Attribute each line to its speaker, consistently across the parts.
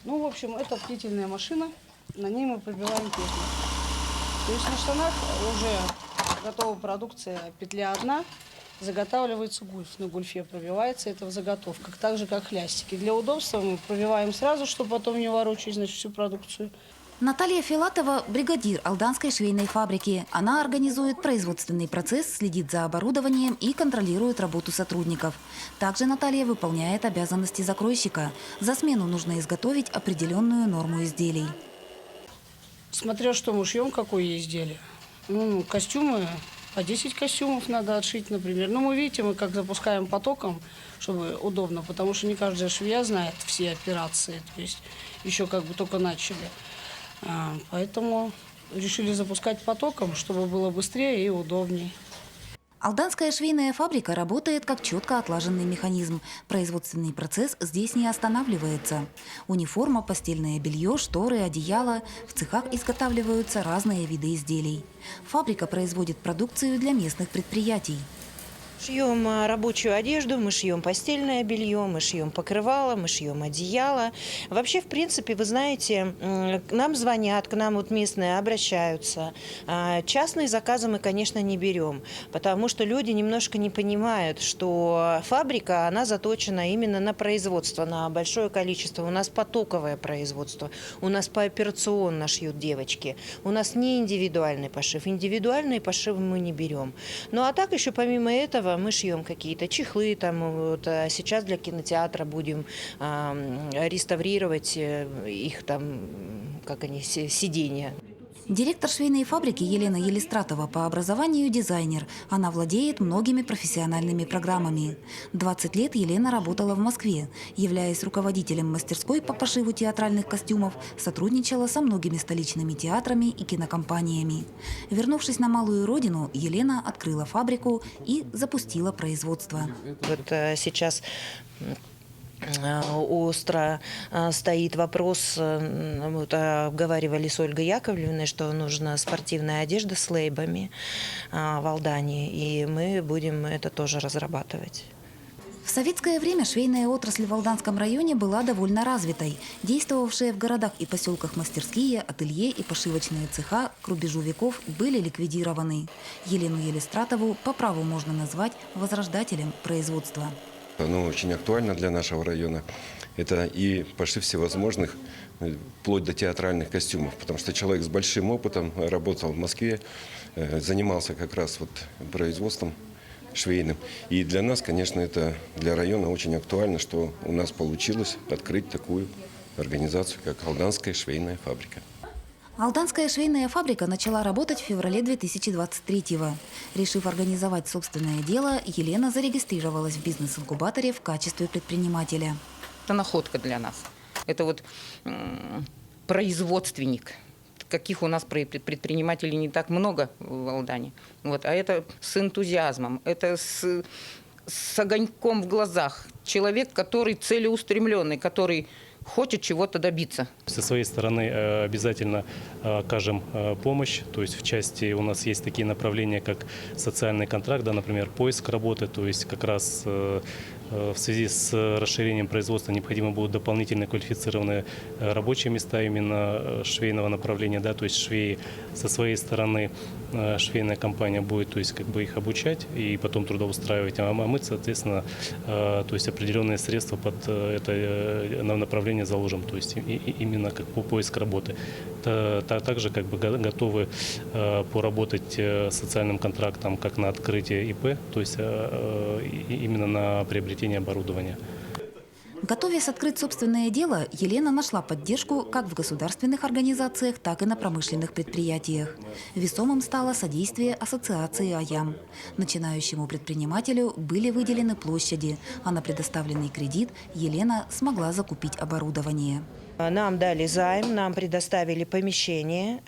Speaker 1: Ну, в общем, это птительная машина, на ней мы пробиваем петлю. То есть на штанах уже готова продукция, петля одна, заготавливается гульф. На гульфе пробивается это в заготовках, так же как хлястики. Для удобства мы пробиваем сразу, чтобы потом не ворочать, значит, всю продукцию.
Speaker 2: Наталья Филатова – бригадир Алданской швейной фабрики. Она организует производственный процесс, следит за оборудованием и контролирует работу сотрудников. Также Наталья выполняет обязанности закройщика. За смену нужно изготовить определенную норму изделий.
Speaker 1: Смотря что мы шьем, какое изделие. Ну, костюмы, по 10 костюмов надо отшить, например. Ну, мы видите, мы как запускаем потоком, чтобы удобно, потому что не каждая швея знает все операции. То есть еще как бы только начали. Поэтому решили запускать потоком, чтобы было быстрее и удобнее.
Speaker 2: Алданская швейная фабрика работает как четко отлаженный механизм. Производственный процесс здесь не останавливается. Униформа, постельное белье, шторы, одеяло. В цехах изготавливаются разные виды изделий. Фабрика производит продукцию для местных предприятий.
Speaker 3: Шьем рабочую одежду, мы шьем постельное белье, мы шьем покрывало, мы шьем одеяло. Вообще, в принципе, вы знаете, к нам звонят, к нам вот местные обращаются. Частные заказы мы, конечно, не берем, потому что люди немножко не понимают, что фабрика, она заточена именно на производство, на большое количество. У нас потоковое производство, у нас пооперационно шьют девочки. У нас не индивидуальный пошив, индивидуальные пошивы мы не берем. Ну а так еще помимо этого мы шьем какие-то чехлы, там, вот, а сейчас для кинотеатра будем реставрировать их там, как они, сиденья.
Speaker 2: Директор швейной фабрики Елена Елистратова по образованию дизайнер. Она владеет многими профессиональными программами. 20 лет Елена работала в Москве. Являясь руководителем мастерской по пошиву театральных костюмов, сотрудничала со многими столичными театрами и кинокомпаниями. Вернувшись на малую родину, Елена открыла фабрику и запустила производство.
Speaker 3: Вот сейчас остро стоит вопрос, вот, обговаривали с Ольгой Яковлевной, что нужна спортивная одежда с лейбами в Алдане, и мы будем это тоже разрабатывать.
Speaker 2: В советское время швейная отрасль в Алданском районе была довольно развитой. Действовавшие в городах и поселках мастерские, ателье и пошивочные цеха к рубежу веков были ликвидированы. Елену Елистратову по праву можно назвать возрождателем производства.
Speaker 4: Оно очень актуально для нашего района. Это и пошив всевозможных, вплоть до театральных костюмов. Потому что человек с большим опытом работал в Москве, занимался как раз вот производством швейным. И для нас, конечно, это для района очень актуально, что у нас получилось открыть такую организацию, как Алданская швейная фабрика.
Speaker 2: Алданская швейная фабрика начала работать в феврале 2023-го. Решив организовать собственное дело, Елена зарегистрировалась в бизнес-инкубаторе в качестве предпринимателя.
Speaker 5: Это находка для нас. Это вот производственник. Каких у нас предпринимателей не так много в Алдане. Вот. А это с энтузиазмом, это с огоньком в глазах. Человек, который целеустремленный, который хочет чего-то добиться.
Speaker 6: Со своей стороны обязательно окажем помощь. То есть в части у нас есть такие направления, как социальный контракт, да, например, поиск работы. То есть как раз в связи с расширением производства необходимы будут дополнительно квалифицированные рабочие места именно швейного направления. Да, то есть швеи со своей стороны, швейная компания будет, то есть, как бы их обучать и потом трудоустраивать. А мы, соответственно, то есть определенные средства под это направление заложим, то есть именно как по поиск работы. Также как бы готовы поработать социальным контрактом как на открытие ИП, то есть именно на приобретение оборудования.
Speaker 2: Готовясь открыть собственное дело, Елена нашла поддержку как в государственных организациях, так и на промышленных предприятиях. Весомым стало содействие ассоциации АЯМ. Начинающему предпринимателю были выделены площади, а на предоставленный кредит Елена смогла закупить оборудование.
Speaker 3: Нам дали займ, нам предоставили помещение,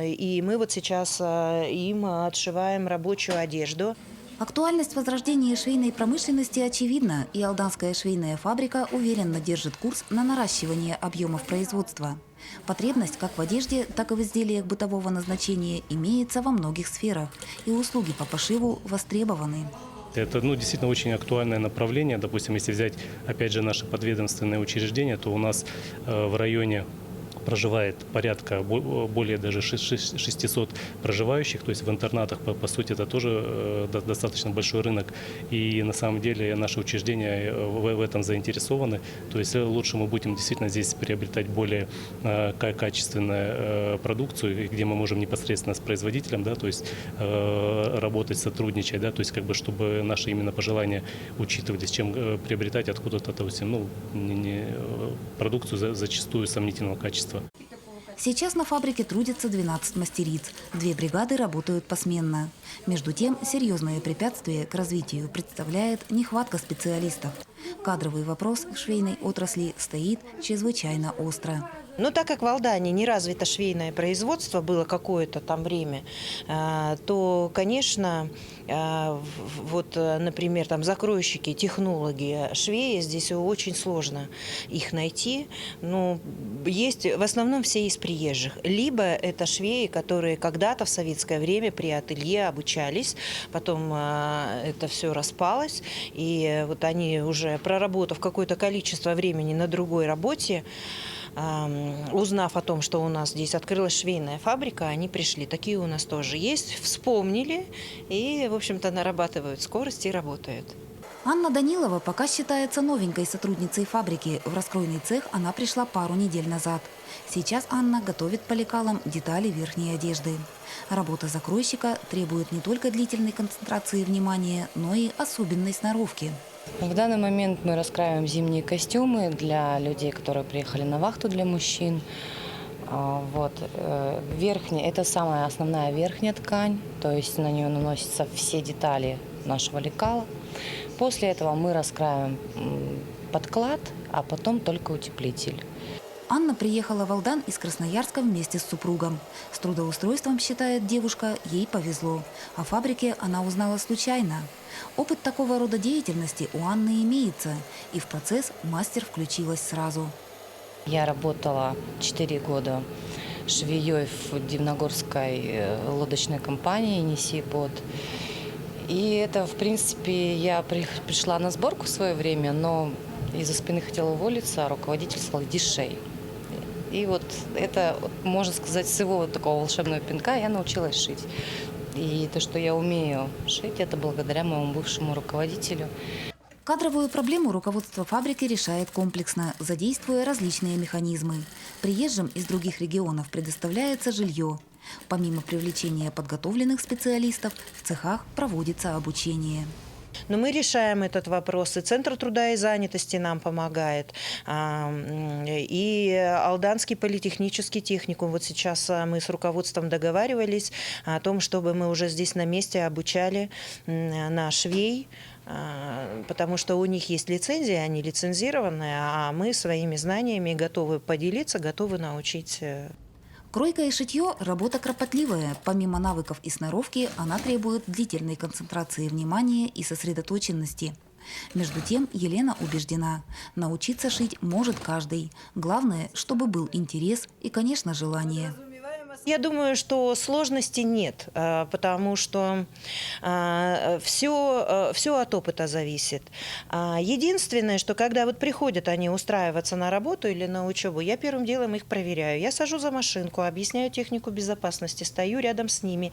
Speaker 3: и мы вот сейчас им отшиваем рабочую одежду.
Speaker 2: Актуальность возрождения швейной промышленности очевидна, и Алданская швейная фабрика уверенно держит курс на наращивание объемов производства. Потребность как в одежде, так и в изделиях бытового назначения имеется во многих сферах, и услуги по пошиву востребованы.
Speaker 6: Это действительно очень актуальное направление. Допустим, если взять, опять же, наши подведомственные учреждения, то у нас в районе проживает порядка более даже 600 проживающих, то есть в интернатах, по сути, это тоже достаточно большой рынок. И на самом деле наши учреждения в этом заинтересованы. То есть лучше мы будем действительно здесь приобретать более качественную продукцию, где мы можем непосредственно с производителем, да, то есть работать, сотрудничать, да, то есть чтобы наши именно пожелания учитывались, чем приобретать откуда-то, допустим, продукцию зачастую сомнительного качества.
Speaker 2: Сейчас на фабрике трудятся 12 мастериц. 2 бригады работают посменно. Между тем, серьезное препятствие к развитию представляет нехватка специалистов. Кадровый вопрос в швейной отрасли стоит чрезвычайно остро.
Speaker 3: Но так как в Алдане не развито швейное производство было какое-то там время, то, конечно, вот, например, там закройщики, технологи, швеи, здесь очень сложно их найти. Но есть в основном все из приезжих. Либо это швеи, которые когда-то в советское время при ателье обучались, потом это все распалось, и вот они уже проработав какое-то количество времени на другой работе, узнав о том, что у нас здесь открылась швейная фабрика, они пришли. Такие у нас тоже есть, вспомнили и, в общем-то, нарабатывают скорость и работают.
Speaker 2: Анна Данилова пока считается новенькой сотрудницей фабрики. В раскройный цех она пришла пару недель назад. Сейчас Анна готовит по лекалам детали верхней одежды. Работа закройщика требует не только длительной концентрации внимания, но и особенной сноровки.
Speaker 7: В данный момент мы раскраиваем зимние костюмы для людей, которые приехали на вахту, для мужчин. Вот. Верхняя, это самая основная верхняя ткань, то есть на нее наносятся все детали нашего лекала. После этого мы раскраиваем подклад, а потом только утеплитель.
Speaker 2: Анна приехала в Алдан из Красноярска вместе с супругом. С трудоустройством, считает девушка, ей повезло. О фабрике она узнала случайно. Опыт такого рода деятельности у Анны имеется, и в процесс мастер включилась сразу.
Speaker 7: Я работала 4 года швеей в Дивногорской лодочной компании «Енисей-Бот». И это, в принципе, я пришла на сборку в свое время, но из-за спины хотела уволиться, а руководитель сказал: «Иди шей». И вот это, можно сказать, с его такого волшебного пинка я научилась шить. И то, что я умею шить, это благодаря моему бывшему руководителю.
Speaker 2: Кадровую проблему руководство фабрики решает комплексно, задействуя различные механизмы. Приезжим из других регионов предоставляется жилье. Помимо привлечения подготовленных специалистов, в цехах проводится обучение.
Speaker 3: Но мы решаем этот вопрос, и Центр труда и занятости нам помогает, и Алданский политехнический техникум. Вот сейчас мы с руководством договаривались о том, чтобы мы уже здесь на месте обучали на швей, потому что у них есть лицензия, они лицензированные, а мы своими знаниями готовы поделиться, готовы научить.
Speaker 2: Кройка и шитье – работа кропотливая. Помимо навыков и сноровки, она требует длительной концентрации внимания и сосредоточенности. Между тем, Елена убеждена – научиться шить может каждый. Главное, чтобы был интерес и, конечно, желание.
Speaker 3: Я думаю, что сложностей нет, потому что все от опыта зависит. Единственное, что когда вот приходят они устраиваться на работу или на учебу, я первым делом их проверяю. Я сажу за машинку, объясняю технику безопасности, стою рядом с ними,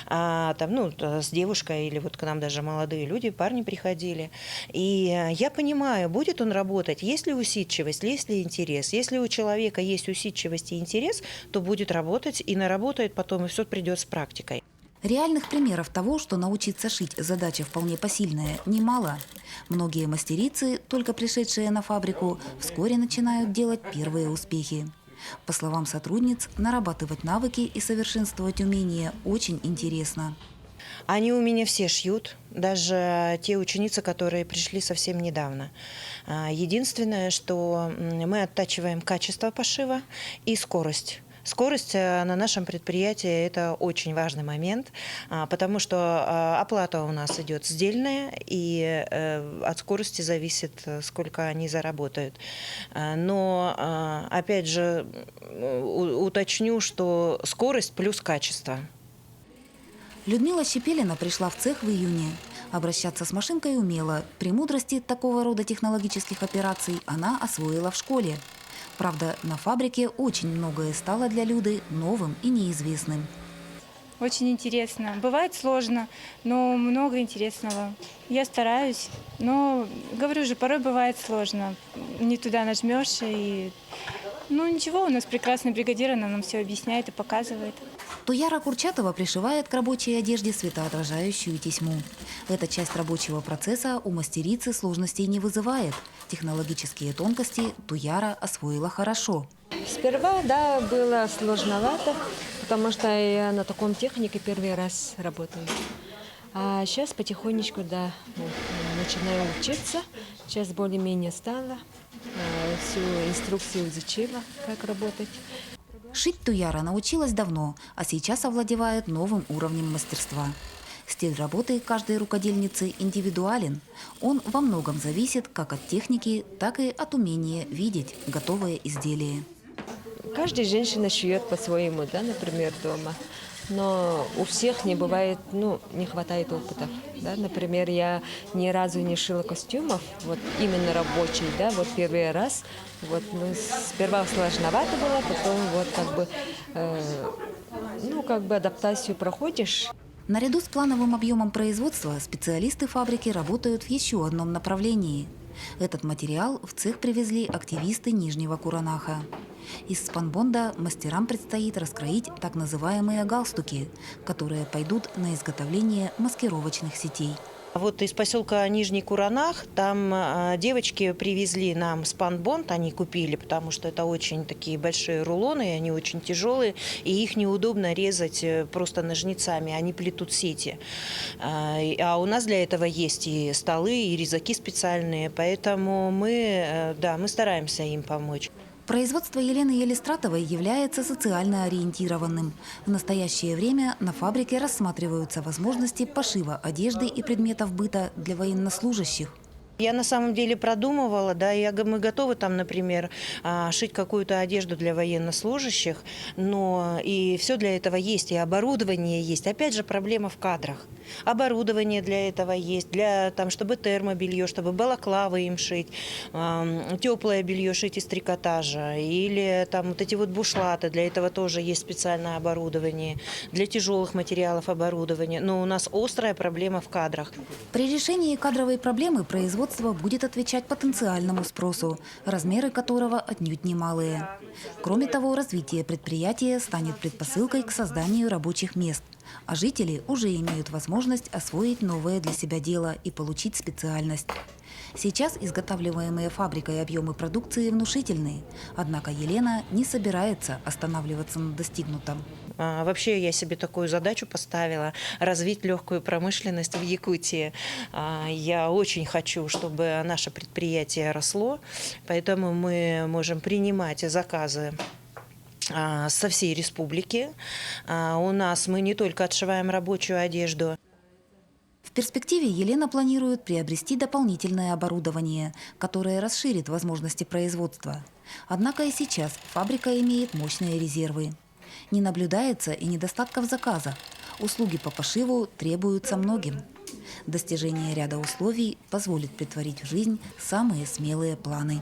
Speaker 3: с девушкой, или вот к нам даже молодые люди, парни приходили. И я понимаю, будет он работать, есть ли усидчивость, есть ли интерес. Если у человека есть усидчивость и интерес, то будет работать и наработает потом, и все придет с практикой.
Speaker 2: Реальных примеров того, что научиться шить задача вполне посильная, немало. Многие мастерицы, только пришедшие на фабрику, вскоре начинают делать первые успехи. По словам сотрудниц, нарабатывать навыки и совершенствовать умения очень интересно.
Speaker 3: Они у меня все шьют, даже те ученицы, которые пришли совсем недавно. Единственное, что мы оттачиваем качество пошива и скорость. Скорость на нашем предприятии – это очень важный момент, потому что оплата у нас идет сдельная, и от скорости зависит, сколько они заработают. Но, опять же, уточню, что скорость плюс качество.
Speaker 2: Людмила Щепелина пришла в цех в июне. Обращаться с машинкой умела. Премудрости такого рода технологических операций она освоила в школе. Правда, на фабрике очень многое стало для Люды новым и неизвестным.
Speaker 8: Очень интересно. Бывает сложно, но много интересного. Я стараюсь, но, говорю же, порой бывает сложно. Не туда нажмешь и... Ну ничего, у нас прекрасный бригадир, она нам все объясняет и показывает.
Speaker 2: Туяра Курчатова пришивает к рабочей одежде светоотражающую тесьму. Эта часть рабочего процесса у мастерицы сложностей не вызывает. Технологические тонкости Туяра освоила хорошо.
Speaker 9: Сперва, да, было сложновато, потому что я на таком технике первый раз работаю. А сейчас потихонечку, да, начинаю учиться. Сейчас более-менее стала, всю инструкцию изучила, как работать.
Speaker 2: Шить Туяра научилась давно, а сейчас овладевает новым уровнем мастерства. Стиль работы каждой рукодельницы индивидуален. Он во многом зависит как от техники, так и от умения видеть готовые изделия.
Speaker 9: Каждая женщина шьет по-своему, да, например, дома. Но у всех не бывает, не хватает опыта. Да? Например, я ни разу не шила костюмов, вот именно рабочий, да, вот первый раз. Вот, сперва сложновато было, потом вот адаптацию проходишь.
Speaker 2: Наряду с плановым объемом производства специалисты фабрики работают в еще одном направлении. Этот материал в цех привезли активисты Нижнего Куранаха. Из спанбонда мастерам предстоит раскроить так называемые галстуки, которые пойдут на изготовление маскировочных сетей.
Speaker 3: Вот из поселка Нижний Куранах, там девочки привезли нам спанбонд, они купили, потому что это очень такие большие рулоны, они очень тяжелые, и их неудобно резать просто ножницами, они плетут сети. А у нас для этого есть и столы, и резаки специальные, поэтому мы стараемся им помочь.
Speaker 2: Производство Елены Елистратовой является социально ориентированным. В настоящее время на фабрике рассматриваются возможности пошива одежды и предметов быта для военнослужащих.
Speaker 3: Я на самом деле продумывала, да, мы готовы там, например, шить какую-то одежду для военнослужащих, но и все для этого есть, и оборудование есть. Опять же, проблема в кадрах. Оборудование для этого есть, чтобы термобелье, чтобы балаклавы им шить, теплое белье шить из трикотажа, или там вот эти вот бушлаты, для этого тоже есть специальное оборудование, для тяжелых материалов оборудование. Но у нас острая проблема в кадрах.
Speaker 2: При решении кадровой проблемы производство будет отвечать потенциальному спросу, размеры которого отнюдь немалые. Кроме того, развитие предприятия станет предпосылкой к созданию рабочих мест, а жители уже имеют возможность освоить новое для себя дело и получить специальность. Сейчас изготавливаемые фабрикой объемы продукции внушительные, однако Елена не собирается останавливаться на достигнутом.
Speaker 3: Вообще я себе такую задачу поставила – развить легкую промышленность в Якутии. Я очень хочу, чтобы наше предприятие росло, поэтому мы можем принимать заказы со всей республики. У нас мы не только отшиваем рабочую одежду.
Speaker 2: В перспективе Елена планирует приобрести дополнительное оборудование, которое расширит возможности производства. Однако и сейчас фабрика имеет мощные резервы. Не наблюдается и недостатка в заказах. Услуги по пошиву требуются многим. Достижение ряда условий позволит претворить в жизнь самые смелые планы.